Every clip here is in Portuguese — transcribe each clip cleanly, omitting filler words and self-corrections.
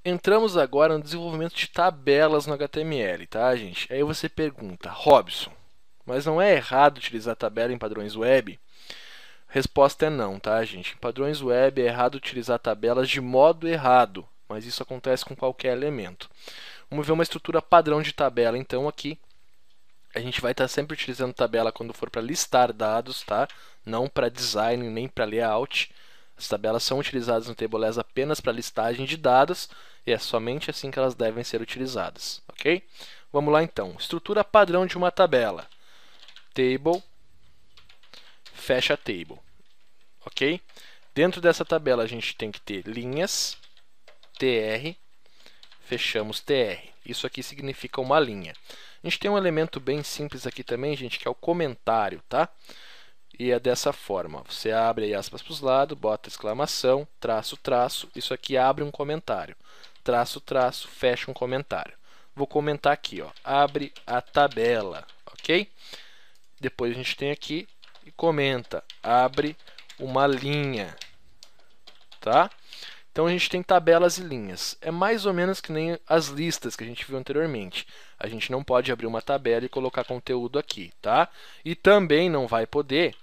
Entramos agora no desenvolvimento de tabelas no HTML, tá, gente? Aí você pergunta, Robson, mas não é errado utilizar tabela em padrões web? Resposta é não, tá, gente? Em padrões web é errado utilizar tabelas de modo errado, mas isso acontece com qualquer elemento. Vamos ver uma estrutura padrão de tabela, então, aqui. A gente vai estar sempre utilizando tabela quando for para listar dados, tá? Não para design nem para layout. As tabelas são utilizadas no Tableless apenas para listagem de dados e é somente assim que elas devem ser utilizadas, ok? Vamos lá então. Estrutura padrão de uma tabela. Table, fecha table, ok? Dentro dessa tabela a gente tem que ter linhas, tr, fechamos tr. Isso aqui significa uma linha. A gente tem um elemento bem simples aqui também, gente, que é o comentário, tá? E é dessa forma. Você abre aí aspas para os lados, bota exclamação, traço, traço. Isso aqui abre um comentário. Traço, traço, fecha um comentário. Vou comentar aqui, ó. Abre a tabela, ok? Depois a gente tem aqui e comenta. Abre uma linha, tá? Então a gente tem tabelas e linhas. É mais ou menos que nem as listas que a gente viu anteriormente. A gente não pode abrir uma tabela e colocar conteúdo aqui, tá? E também não vai poder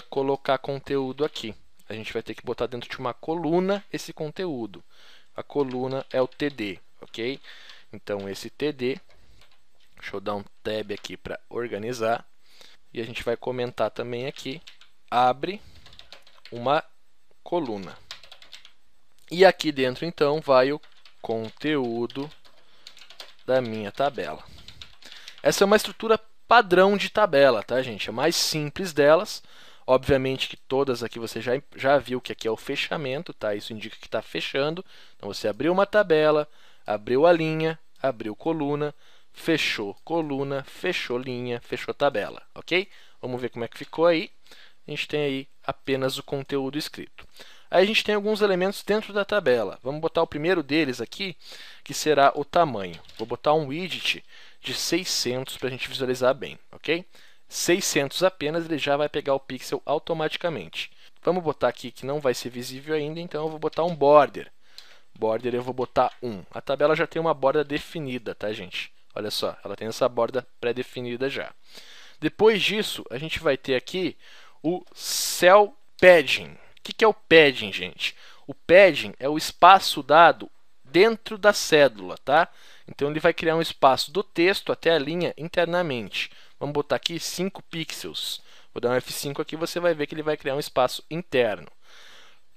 colocar conteúdo aqui. A gente vai ter que botar dentro de uma coluna esse conteúdo. A coluna é o TD, ok? Então esse TD, deixa eu dar um tab aqui para organizar. E a gente vai comentar também aqui, abre uma coluna. E aqui dentro, então, vai o conteúdo da minha tabela. Essa é uma estrutura padrão de tabela, tá, gente? É mais simples delas. Obviamente que todas aqui você já viu que aqui é o fechamento, tá? Isso indica que está fechando. Então, você abriu uma tabela, abriu a linha, abriu coluna, fechou linha, fechou tabela, ok? Vamos ver como é que ficou aí. A gente tem aí apenas o conteúdo escrito. Aí a gente tem alguns elementos dentro da tabela. Vamos botar o primeiro deles aqui, que será o tamanho. Vou botar um widget de 600 para a gente visualizar bem, ok? 600 apenas, ele já vai pegar o pixel automaticamente. Vamos botar aqui que não vai ser visível ainda, então eu vou botar um border. Border eu vou botar 1. A tabela já tem uma borda definida, tá, gente? Olha só, ela tem essa borda pré-definida já. Depois disso, a gente vai ter aqui o cell padding. O que é o padding, gente? O padding é o espaço dado dentro da cédula, tá? Então, ele vai criar um espaço do texto até a linha internamente. Vamos botar aqui 5 pixels. Vou dar um F5 aqui, você vai ver que ele vai criar um espaço interno.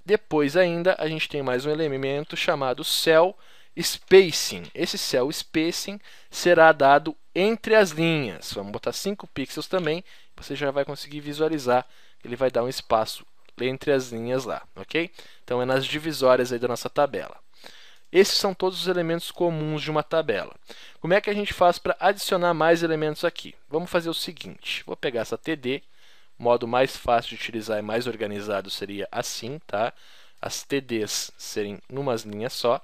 Depois ainda, a gente tem mais um elemento chamado cell spacing. Esse cell spacing será dado entre as linhas. Vamos botar 5 pixels também, você já vai conseguir visualizar que ele vai dar um espaço entre as linhas lá, ok? Então, é nas divisórias aí da nossa tabela. Esses são todos os elementos comuns de uma tabela. Como é que a gente faz para adicionar mais elementos aqui? Vamos fazer o seguinte, vou pegar essa TD, o modo mais fácil de utilizar e mais organizado seria assim, tá? As TDs serem numas linhas só.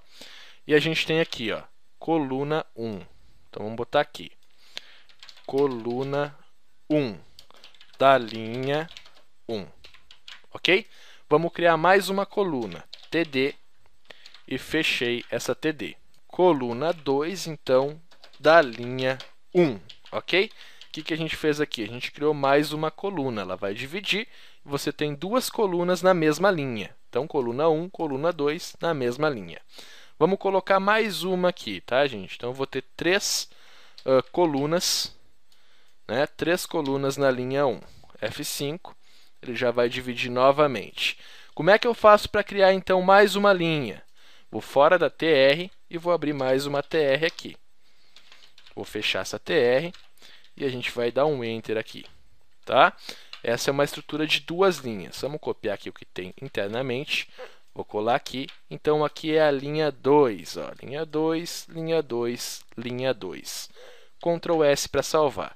E a gente tem aqui, ó, coluna 1. Então, vamos botar aqui, coluna 1 da linha 1. Ok? Vamos criar mais uma coluna, TD, e fechei essa TD. Coluna 2, então, da linha 1, ok? O que a gente fez aqui? A gente criou mais uma coluna, ela vai dividir, e você tem duas colunas na mesma linha. Então, coluna 1, coluna 2, na mesma linha. Vamos colocar mais uma aqui, tá, gente? Então, eu vou ter três colunas, né? 3 colunas na linha 1. F5. Ele já vai dividir novamente. Como é que eu faço para criar, então, mais uma linha? Vou fora da TR e vou abrir mais uma TR aqui. Vou fechar essa TR e a gente vai dar um Enter aqui, tá? Essa é uma estrutura de duas linhas. Vamos copiar aqui o que tem internamente. Vou colar aqui. Então, aqui é a linha 2. Ó. Linha 2, linha 2, linha 2. Ctrl S para salvar.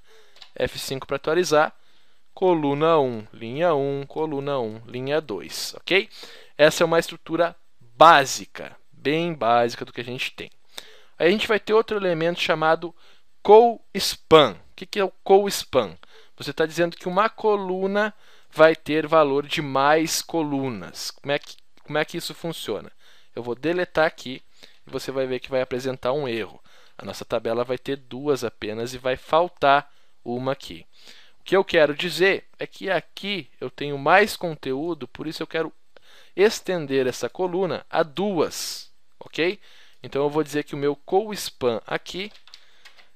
F5 para atualizar. Coluna 1, linha 1, coluna 1, linha 2, ok? Essa é uma estrutura básica, bem básica do que a gente tem. Aí a gente vai ter outro elemento chamado co-span. O que é o co-span? Você está dizendo que uma coluna vai ter valor de mais colunas. Como é que isso funciona? Eu vou deletar aqui e você vai ver que vai apresentar um erro. A nossa tabela vai ter duas apenas e vai faltar uma aqui. O que eu quero dizer é que aqui eu tenho mais conteúdo, por isso eu quero estender essa coluna a duas, ok? Então eu vou dizer que o meu co-span aqui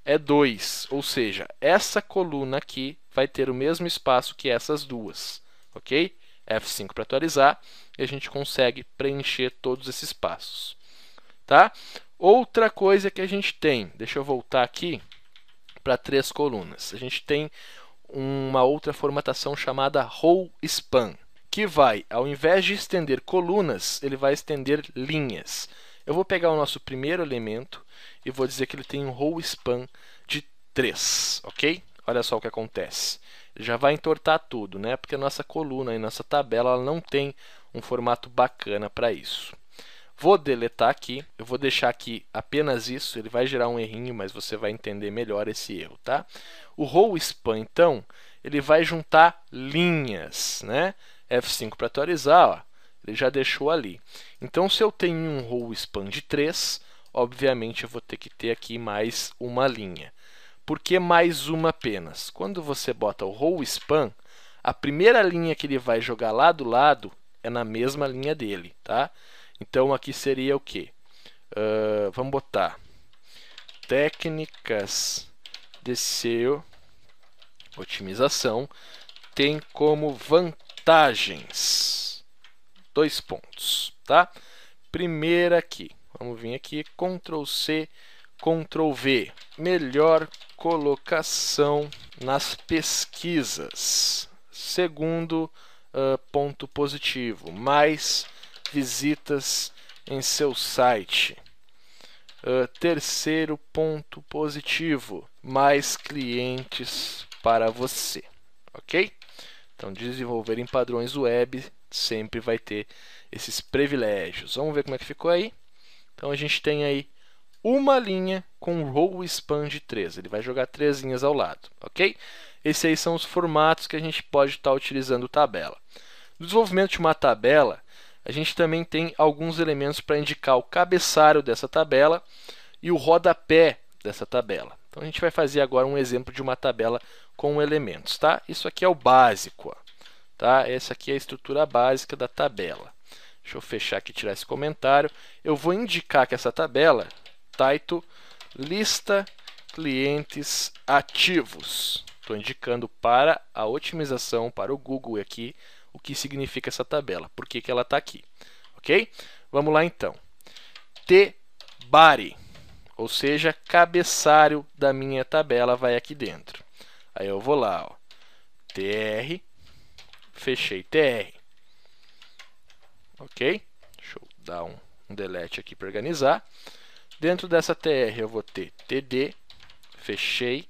é 2, ou seja, essa coluna aqui vai ter o mesmo espaço que essas duas, ok? F5 para atualizar e a gente consegue preencher todos esses espaços, tá? Outra coisa que a gente tem, deixa eu voltar aqui para 3 colunas. A gente tem uma outra formatação chamada row span, que vai, ao invés de estender colunas, ele vai estender linhas. Eu vou pegar o nosso primeiro elemento e vou dizer que ele tem um row span de 3, ok? Olha só o que acontece. Ele já vai entortar tudo, né? Porque a nossa coluna e nossa tabela ela não tem um formato bacana para isso. Vou deletar aqui, eu vou deixar aqui apenas isso, ele vai gerar um errinho, mas você vai entender melhor esse erro, tá? O row span, então, ele vai juntar linhas, né? F5 para atualizar, ó, ele já deixou ali. Então, se eu tenho um row span de 3, obviamente eu vou ter que ter aqui mais uma linha. Por que mais uma apenas? Quando você bota o row span, a primeira linha que ele vai jogar lá do lado é na mesma linha dele, tá? Então, aqui seria o quê? Vamos botar técnicas de SEO, otimização, tem como vantagens. 2 pontos, tá? Primeira aqui, vamos vir aqui, Ctrl C, Ctrl V, melhor colocação nas pesquisas. Segundo ponto positivo, mais visitas em seu site. Terceiro ponto positivo, mais clientes para você, ok? Então, desenvolver em padrões web sempre vai ter esses privilégios. Vamos ver como é que ficou aí. Então, a gente tem aí uma linha com row span de 3. Ele vai jogar 3 linhas ao lado, ok? Esses aí são os formatos que a gente pode estar utilizando tabela. No desenvolvimento de uma tabela, a gente também tem alguns elementos para indicar o cabeçalho dessa tabela e o rodapé dessa tabela. Então, a gente vai fazer agora um exemplo de uma tabela com elementos, tá? Isso aqui é o básico, ó, tá? Essa aqui é a estrutura básica da tabela. Deixa eu fechar aqui e tirar esse comentário. Eu vou indicar que essa tabela, title, lista clientes ativos. Estou indicando para a otimização, para o Google aqui, o que significa essa tabela, por que ela está aqui, ok? Vamos lá então. T-body, ou seja, cabeçalho da minha tabela vai aqui dentro. Aí eu vou lá, ó, tr, fechei tr, ok? Deixa eu dar um delete aqui para organizar. Dentro dessa tr eu vou ter td, fechei.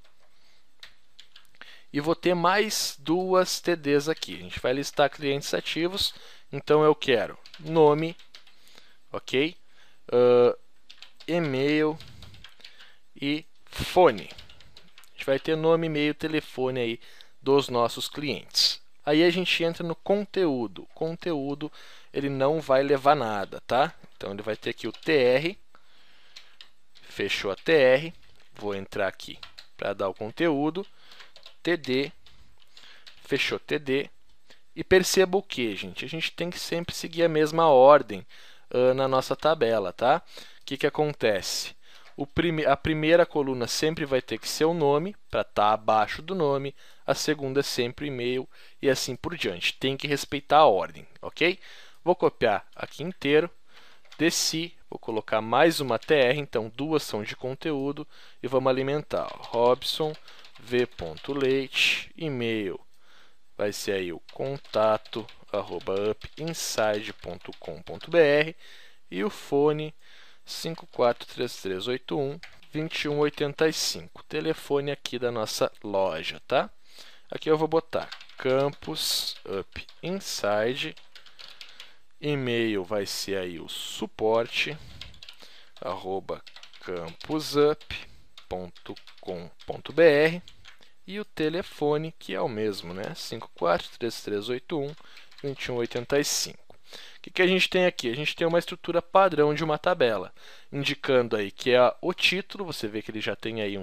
E vou ter mais duas TDs aqui. A gente vai listar clientes ativos. Então, eu quero nome, ok? E-mail e fone. A gente vai ter nome, e-mail, telefone aí dos nossos clientes. Aí a gente entra no conteúdo. O conteúdo ele não vai levar nada, tá? Então, ele vai ter aqui o tr. Fechou a tr. Vou entrar aqui para dar o conteúdo. TD, fechou TD, e perceba o que, gente? A gente tem que sempre seguir a mesma ordem na nossa tabela, tá? O que acontece? A primeira coluna sempre vai ter que ser o nome, para estar abaixo do nome, a segunda é sempre o e-mail, e assim por diante. Tem que respeitar a ordem, ok? Vou copiar aqui inteiro, desci, vou colocar mais uma tr, então duas são de conteúdo, e vamos alimentar, ó, Robson, v.leite, e-mail vai ser aí o contato@upinside.com.br e o fone 543381-2185, telefone aqui da nossa loja, tá? Aqui eu vou botar Campus Up Inside, e-mail vai ser aí o suporte @campusup.com.br e o telefone, que é o mesmo, né? 543381-2185. O que a gente tem aqui? A gente tem uma estrutura padrão de uma tabela, indicando aí que é o título, você vê que ele já tem aí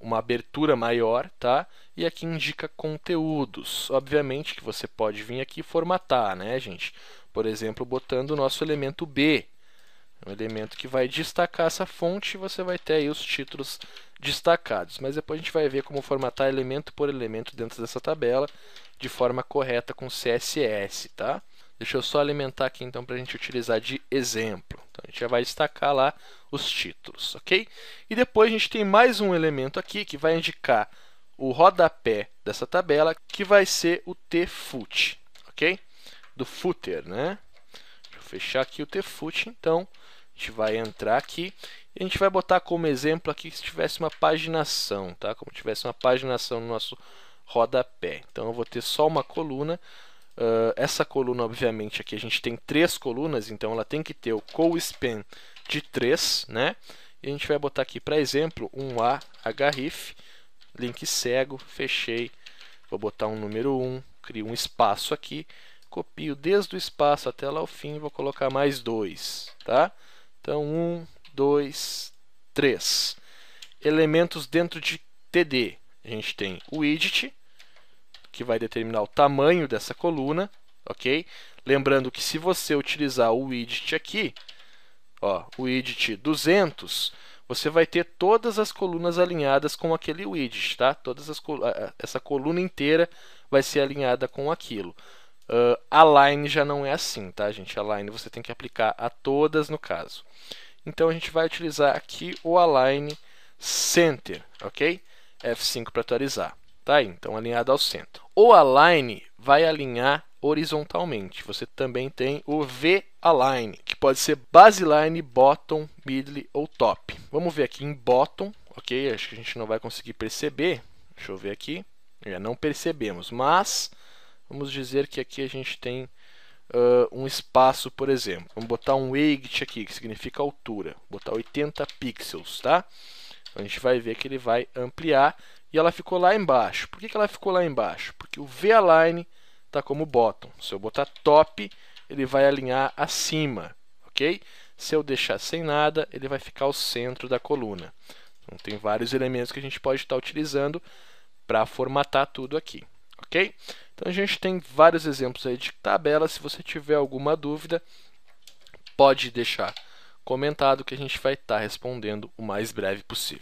uma abertura maior, tá? E aqui indica conteúdos. Obviamente que você pode vir aqui e formatar, né, gente? Por exemplo, botando o nosso elemento B, um elemento que vai destacar essa fonte, e você vai ter aí os títulos destacados. Mas depois a gente vai ver como formatar elemento por elemento dentro dessa tabela de forma correta com CSS, tá? Deixa eu só alimentar aqui então para a gente utilizar de exemplo. Então, a gente já vai destacar lá os títulos, ok? E depois a gente tem mais um elemento aqui que vai indicar o rodapé dessa tabela, que vai ser o tfoot, ok? Do footer, né? Deixa eu fechar aqui o tfoot, então a gente vai entrar aqui e a gente vai botar como exemplo aqui se tivesse uma paginação, tá? Como tivesse uma paginação no nosso rodapé. Então eu vou ter só uma coluna. Essa coluna, obviamente, aqui a gente tem 3 colunas, então ela tem que ter o co-span de 3, né? E a gente vai botar aqui, para exemplo, um A, href, link cego, fechei, vou botar um número 1, crio um espaço aqui, copio desde o espaço até lá ao fim, vou colocar mais 2, tá? Então, 1, 2, 3. Elementos dentro de TD, a gente tem o widget, que vai determinar o tamanho dessa coluna, ok? Lembrando que se você utilizar o widget aqui, ó, o widget 200, você vai ter todas as colunas alinhadas com aquele widget, tá? Essa coluna inteira vai ser alinhada com aquilo. Align já não é assim, tá, gente? Align você tem que aplicar a todas no caso. Então a gente vai utilizar aqui o Align Center, ok? F5 para atualizar. Tá aí, então alinhado ao centro. O Align vai alinhar horizontalmente. Você também tem o V-Align, que pode ser Baseline, Bottom, Middle ou Top. Vamos ver aqui em Bottom, ok? Acho que a gente não vai conseguir perceber. Deixa eu ver aqui. Não percebemos, mas vamos dizer que aqui a gente tem um espaço, por exemplo. Vamos botar um height aqui, que significa altura. Vou botar 80 pixels, tá? Então, a gente vai ver que ele vai ampliar. E ela ficou lá embaixo. Por que ela ficou lá embaixo? Porque o V-Align está como bottom. Se eu botar top, ele vai alinhar acima, ok? Se eu deixar sem nada, ele vai ficar ao centro da coluna. Então, tem vários elementos que a gente pode estar utilizando para formatar tudo aqui, ok? Então, a gente tem vários exemplos aí de tabela. Se você tiver alguma dúvida, pode deixar comentado que a gente vai estar respondendo o mais breve possível.